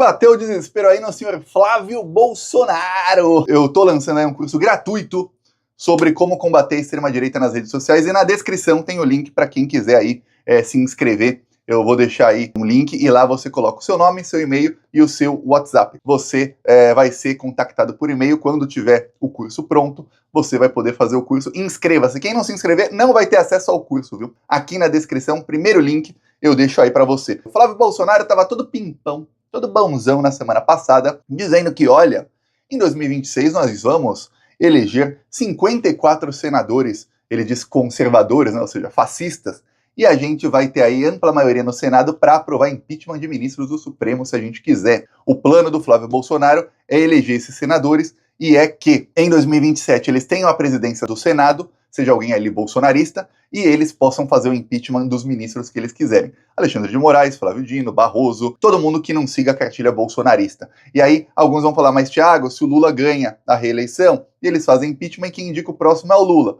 Bateu o desespero aí no senhor Flávio Bolsonaro. Eu tô lançando aí um curso gratuito sobre como combater a extrema-direita nas redes sociais e na descrição tem o link para quem quiser aí se inscrever. Eu vou deixar aí um link e lá você coloca o seu nome, seu e-mail e o seu WhatsApp. Você vai ser contactado por e-mail quando tiver o curso pronto. Você vai poder fazer o curso. Inscreva-se. Quem não se inscrever não vai ter acesso ao curso, viu? Aqui na descrição, primeiro link, eu deixo aí para você. O Flávio Bolsonaro tava todo pimpão, todo bonzão na semana passada, dizendo que, olha, em 2026 nós vamos eleger 54 senadores, ele diz conservadores, né, ou seja, fascistas, e a gente vai ter aí ampla maioria no Senado para aprovar impeachment de ministros do Supremo se a gente quiser. O plano do Flávio Bolsonaro é eleger esses senadores e é que em 2027 eles tenham a presidência do Senado, seja alguém ali bolsonarista, e eles possam fazer o impeachment dos ministros que eles quiserem. Alexandre de Moraes, Flávio Dino, Barroso, todo mundo que não siga a cartilha bolsonarista. E aí alguns vão falar, mas Thiago, se o Lula ganha a reeleição, e eles fazem impeachment e quem indica o próximo é o Lula.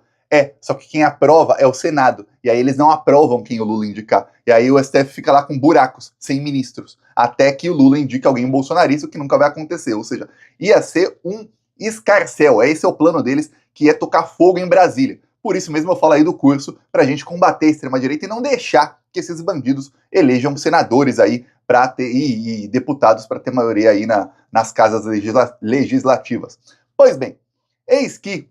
Só que quem aprova é o Senado, e aí eles não aprovam quem o Lula indicar. E aí o STF fica lá com buracos, sem ministros, até que o Lula indique alguém bolsonarista, o que nunca vai acontecer. Ou seja, ia ser um escarcéu, esse é o plano deles, que é tocar fogo em Brasília. Por isso mesmo eu falo aí do curso pra gente combater a extrema-direita e não deixar que esses bandidos elejam senadores aí para ter e deputados para ter maioria aí nas casas legislativas. Pois bem, eis que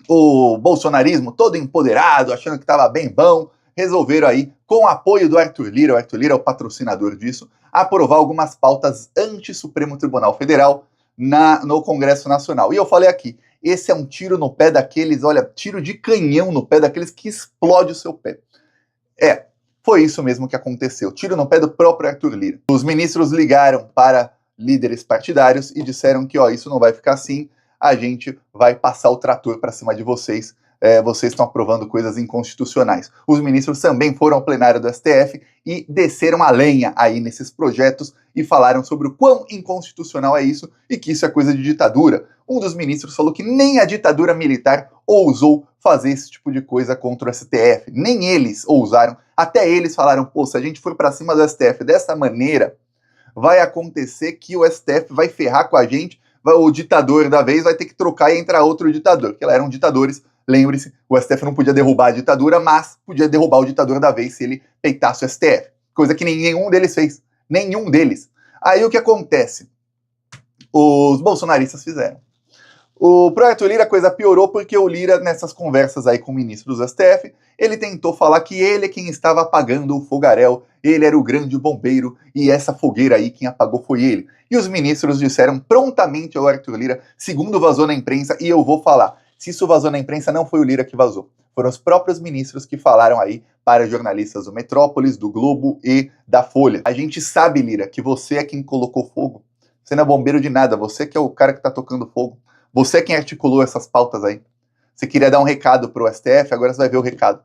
o bolsonarismo, todo empoderado, achando que estava bem bom, resolveram aí, com o apoio do Arthur Lira é o patrocinador disso, aprovar algumas pautas anti-Supremo Tribunal Federal no Congresso Nacional. E eu falei aqui, esse é um tiro no pé daqueles, olha, tiro de canhão no pé daqueles que explode o seu pé. Foi isso mesmo que aconteceu, tiro no pé do próprio Arthur Lira. Os ministros ligaram para líderes partidários e disseram que, isso não vai ficar assim, a gente vai passar o trator para cima de vocês, vocês estão aprovando coisas inconstitucionais. Os ministros também foram ao plenário do STF e desceram a lenha aí nesses projetos e falaram sobre o quão inconstitucional é isso e que isso é coisa de ditadura. Um dos ministros falou que nem a ditadura militar ousou fazer esse tipo de coisa contra o STF, nem eles ousaram, até eles falaram, se a gente for para cima do STF dessa maneira, vai acontecer que o STF vai ferrar com a gente, o ditador da vez vai ter que trocar e entrar outro ditador, porque lá eram ditadores. Lembre-se, o STF não podia derrubar a ditadura, mas podia derrubar o ditador da vez se ele peitasse o STF. Coisa que nenhum deles fez. Nenhum deles. Aí o que acontece? Os bolsonaristas fizeram. Pro Arthur Lira a coisa piorou porque o Lira, nessas conversas aí com ministros do STF, ele tentou falar que ele é quem estava apagando o fogaréu, ele era o grande bombeiro e essa fogueira aí quem apagou foi ele. E os ministros disseram prontamente ao Arthur Lira, segundo vazou na imprensa, e eu vou falar, se isso vazou na imprensa, não foi o Lira que vazou. Foram os próprios ministros que falaram aí para jornalistas do Metrópolis, do Globo e da Folha. A gente sabe, Lira, que você é quem colocou fogo. Você não é bombeiro de nada, você que é o cara que tá tocando fogo. Você é quem articulou essas pautas aí. Você queria dar um recado pro STF, agora você vai ver o recado.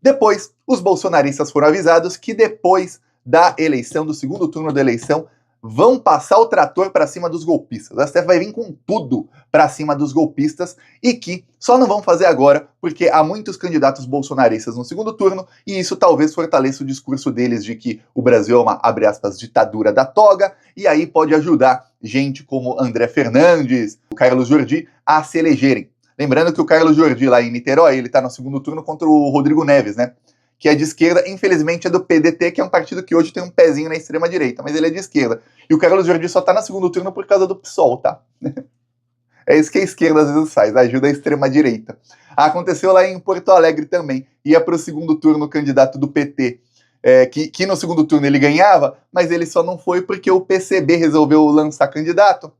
Depois, os bolsonaristas foram avisados que depois da eleição, do segundo turno da eleição, vão passar o trator para cima dos golpistas. O STF vai vir com tudo para cima dos golpistas e que só não vão fazer agora porque há muitos candidatos bolsonaristas no segundo turno e isso talvez fortaleça o discurso deles de que o Brasil é uma, abre aspas, ditadura da toga e aí pode ajudar gente como André Fernandes, o Carlos Jordi a se elegerem. Lembrando que o Carlos Jordi lá em Niterói, ele está no segundo turno contra o Rodrigo Neves, né? Que é de esquerda, infelizmente é do PDT, que é um partido que hoje tem um pezinho na extrema-direita, mas ele é de esquerda. E o Carlos Jordi só tá no segundo turno por causa do PSOL, tá? É isso que a esquerda às vezes faz, ajuda a extrema-direita. Aconteceu lá em Porto Alegre também, ia pro segundo turno o candidato do PT, que no segundo turno ele ganhava, mas ele só não foi porque o PCB resolveu lançar candidato.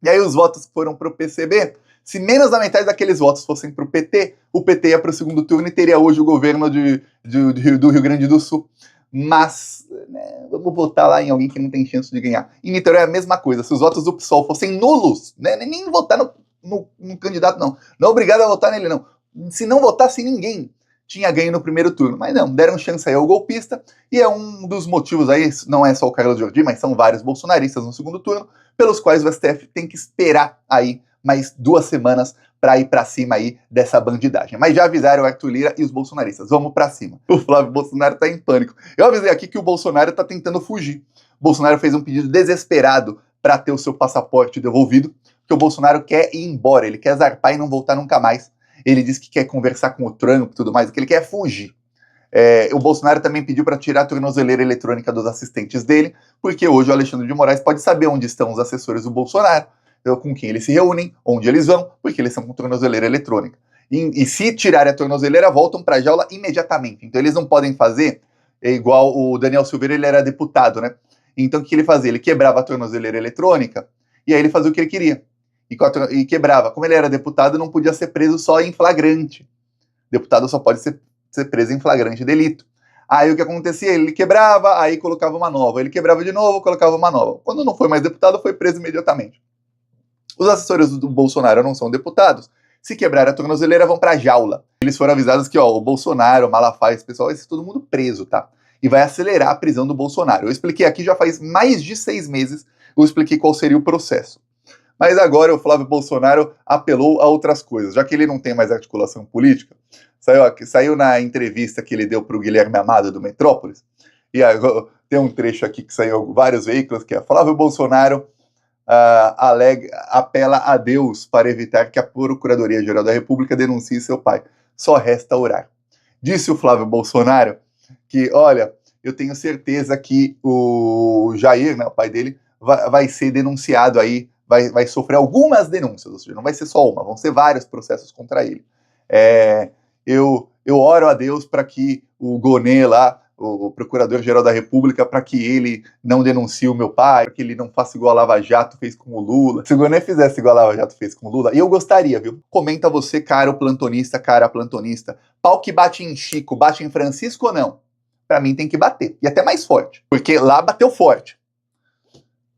E aí os votos foram pro PCB. Se menos da metade daqueles votos fossem para o PT ia para o segundo turno e teria hoje o governo do Rio Grande do Sul. Mas, vamos votar lá em alguém que não tem chance de ganhar. Em Niterói é a mesma coisa. Se os votos do PSOL fossem nulos, nem votar no candidato, não. Não é obrigado a votar nele, não. Se não votasse ninguém, tinha ganho no primeiro turno. Mas não, deram chance aí ao golpista. E é um dos motivos aí, não é só o Carlos Jordi, mas são vários bolsonaristas no segundo turno, pelos quais o STF tem que esperar aí mais 2 semanas para ir para cima aí dessa bandidagem. Mas já avisaram o Arthur Lira e os bolsonaristas, vamos para cima. O Flávio Bolsonaro tá em pânico. Eu avisei aqui que o Bolsonaro tá tentando fugir. Bolsonaro fez um pedido desesperado para ter o seu passaporte devolvido, porque o Bolsonaro quer ir embora, ele quer zarpar e não voltar nunca mais. Ele diz que quer conversar com o Trump e tudo mais, que ele quer fugir. O Bolsonaro também pediu para tirar a tornozeleira eletrônica dos assistentes dele, porque hoje o Alexandre de Moraes pode saber onde estão os assessores do Bolsonaro, com quem eles se reúnem, onde eles vão, porque eles são com tornozeleira eletrônica. E se tirarem a tornozeleira, voltam para a jaula imediatamente. Então eles não podem fazer igual o Daniel Silveira, ele era deputado, né? Então o que ele fazia? Ele quebrava a tornozeleira eletrônica e aí ele fazia o que ele queria. E quebrava. Como ele era deputado, não podia ser preso só em flagrante. Deputado só pode ser preso em flagrante delito. Aí o que acontecia? Ele quebrava, aí colocava uma nova. Ele quebrava de novo, colocava uma nova. Quando não foi mais deputado, foi preso imediatamente. Os assessores do Bolsonaro não são deputados. Se quebrar a tornozeleira, vão pra jaula. Eles foram avisados que, o Bolsonaro, o Malafaia, esse pessoal, vai ser todo mundo preso, tá? E vai acelerar a prisão do Bolsonaro. Eu expliquei aqui já faz mais de 6 meses, eu expliquei qual seria o processo. Mas agora o Flávio Bolsonaro apelou a outras coisas, já que ele não tem mais articulação política. Saiu na entrevista que ele deu para o Guilherme Amado do Metrópolis, e agora, tem um trecho aqui que saiu em vários veículos, que é Flávio Bolsonaro apela a Deus para evitar que a Procuradoria-Geral da República denuncie seu pai. Só resta orar. Disse o Flávio Bolsonaro que, olha, eu tenho certeza que o Jair, né, o pai dele, vai ser denunciado aí, vai sofrer algumas denúncias, ou seja, não vai ser só uma, vão ser vários processos contra ele. Eu oro a Deus para que o Gonê lá, o Procurador-Geral da República, para que ele não denuncie o meu pai, para que ele não faça igual a Lava Jato fez com o Lula. Se o Gonê fizesse igual a Lava Jato fez com o Lula, eu gostaria, viu? Comenta você, caro plantonista, cara plantonista. Pau que bate em Chico, bate em Francisco ou não? Para mim tem que bater, e até mais forte, porque lá bateu forte.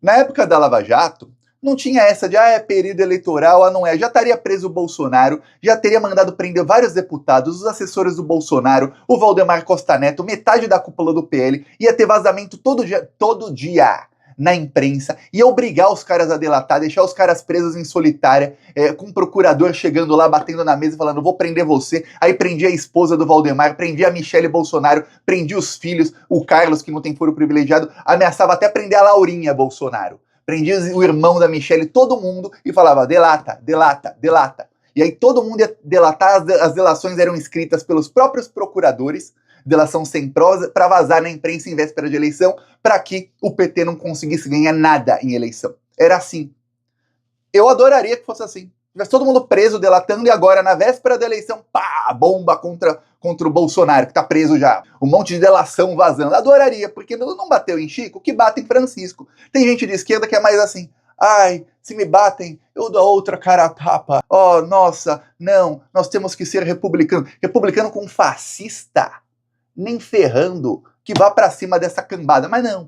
Na época da Lava Jato, não tinha essa de, é período eleitoral, não é. Já estaria preso o Bolsonaro, já teria mandado prender vários deputados, os assessores do Bolsonaro, o Valdemar Costa Neto, metade da cúpula do PL, ia ter vazamento todo dia na imprensa, ia obrigar os caras a delatar, deixar os caras presos em solitária, com o procurador chegando lá, batendo na mesa e falando, vou prender você. Aí prendi a esposa do Valdemar, prendi a Michele Bolsonaro, prendi os filhos, o Carlos, que não tem foro privilegiado, ameaçava até prender a Laurinha Bolsonaro. Prendia o irmão da Michele, todo mundo, e falava, delata, delata, delata. E aí todo mundo ia delatar, as delações eram escritas pelos próprios procuradores, delação sem prova, para vazar na imprensa em véspera de eleição, para que o PT não conseguisse ganhar nada em eleição. Era assim. Eu adoraria que fosse assim. Tivesse todo mundo preso, delatando, e agora, na véspera da eleição, pá, bomba contra o Bolsonaro, que tá preso já. Um monte de delação vazando. Adoraria, porque não bateu em Chico, que bate em Francisco. Tem gente de esquerda que é mais assim, ai, se me batem, eu dou outra cara a tapa. Oh, nossa, não, nós temos que ser republicano. Republicano com fascista, nem ferrando, que vá pra cima dessa cambada. Mas não.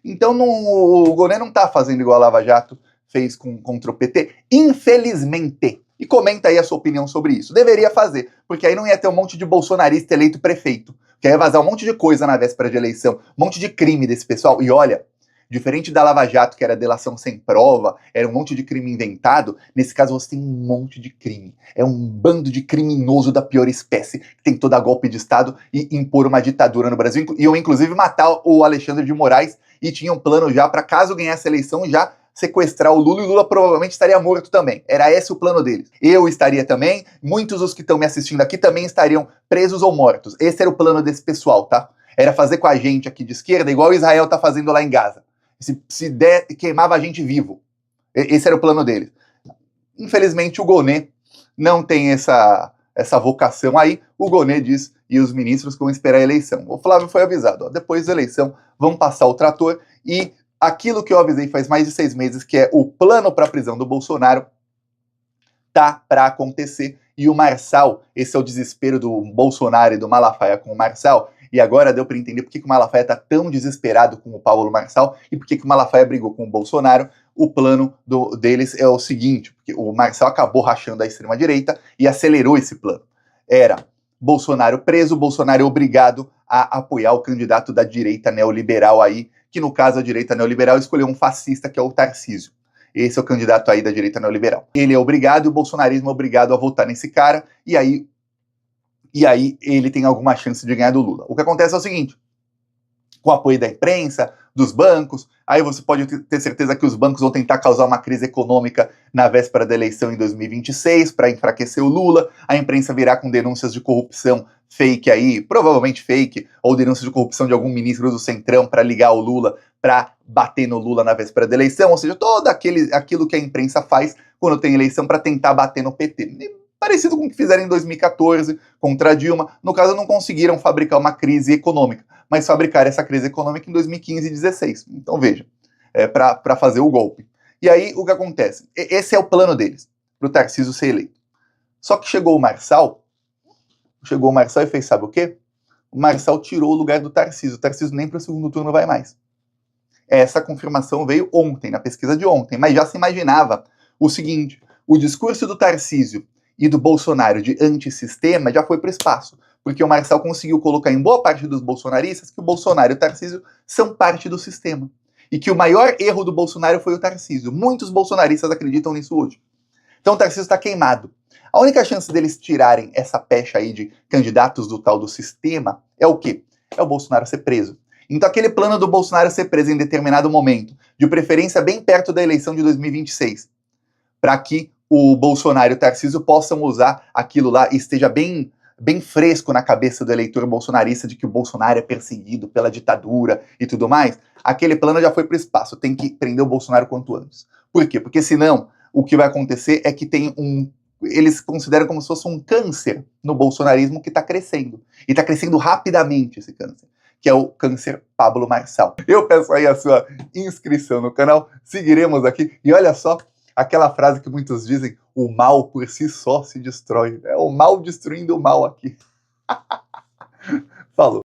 Então o Gonê não tá fazendo igual a Lava Jato fez contra o PT, infelizmente. E comenta aí a sua opinião sobre isso. Deveria fazer, porque aí não ia ter um monte de bolsonarista eleito prefeito, que ia vazar um monte de coisa na véspera de eleição, um monte de crime desse pessoal. E olha, diferente da Lava Jato, que era delação sem prova, era um monte de crime inventado, nesse caso você tem um monte de crime. É um bando de criminoso da pior espécie, que tentou dar golpe de Estado e impor uma ditadura no Brasil. Iam inclusive matar o Alexandre de Moraes e tinham um plano já para, caso ganhasse a eleição, já sequestrar o Lula, e o Lula provavelmente estaria morto também. Era esse o plano deles. Eu estaria também, muitos dos que estão me assistindo aqui também estariam presos ou mortos. Esse era o plano desse pessoal, tá? Era fazer com a gente aqui de esquerda, igual o Israel tá fazendo lá em Gaza. Se der, queimava a gente vivo. Esse era o plano deles. Infelizmente o Gonê não tem essa vocação aí. O Gonê diz, e os ministros vão esperar a eleição. O Flávio foi avisado, depois da eleição vão passar o trator, e aquilo que eu avisei faz mais de 6 meses, que é o plano para a prisão do Bolsonaro, tá para acontecer. E o Marçal, esse é o desespero do Bolsonaro e do Malafaia com o Marçal, e agora deu para entender por que o Malafaia tá tão desesperado com o Paulo Marçal e por que o Malafaia brigou com o Bolsonaro. O plano deles é o seguinte, porque o Marçal acabou rachando a extrema-direita e acelerou esse plano. Era Bolsonaro preso, Bolsonaro obrigado a apoiar o candidato da direita neoliberal aí, que no caso a direita neoliberal escolheu um fascista, que é o Tarcísio. Esse é o candidato aí da direita neoliberal. Ele é obrigado, e o bolsonarismo é obrigado a votar nesse cara, e aí ele tem alguma chance de ganhar do Lula. O que acontece é o seguinte, com o apoio da imprensa, dos bancos. Aí você pode ter certeza que os bancos vão tentar causar uma crise econômica na véspera da eleição em 2026 para enfraquecer o Lula. A imprensa virá com denúncias de corrupção fake aí, provavelmente fake, ou denúncias de corrupção de algum ministro do Centrão para ligar o Lula, para bater no Lula na véspera da eleição, ou seja, todo aquilo que a imprensa faz quando tem eleição para tentar bater no PT. Parecido com o que fizeram em 2014 contra a Dilma. No caso, não conseguiram fabricar uma crise econômica, mas fabricaram essa crise econômica em 2015 e 2016. Então veja, para fazer o golpe. E aí o que acontece? Esse é o plano deles, para o Tarcísio ser eleito. Só que chegou o Marçal e fez sabe o quê? O Marçal tirou o lugar do Tarcísio. O Tarcísio nem para o segundo turno vai mais. Essa confirmação veio ontem, na pesquisa de ontem, mas já se imaginava o seguinte: o discurso do Tarcísio e do Bolsonaro de antissistema já foi para o espaço, porque o Marçal conseguiu colocar em boa parte dos bolsonaristas que o Bolsonaro e o Tarcísio são parte do sistema. E que o maior erro do Bolsonaro foi o Tarcísio. Muitos bolsonaristas acreditam nisso hoje. Então o Tarcísio está queimado. A única chance deles tirarem essa pecha aí de candidatos do tal do sistema é o quê? É o Bolsonaro ser preso. Então aquele plano do Bolsonaro ser preso em determinado momento, de preferência bem perto da eleição de 2026, para que o Bolsonaro e o Tarcísio possam usar aquilo lá e esteja bem fresco na cabeça do eleitor bolsonarista de que o Bolsonaro é perseguido pela ditadura e tudo mais, aquele plano já foi para o espaço. Tem que prender o Bolsonaro quanto antes. Por quê? Porque senão o que vai acontecer é que eles consideram como se fosse um câncer no bolsonarismo que está crescendo. E está crescendo rapidamente esse câncer, que é o câncer Pablo Marçal. Eu peço aí a sua inscrição no canal, seguiremos aqui, e olha só, aquela frase que muitos dizem, o mal por si só se destrói. É o mal destruindo o mal aqui. Falou.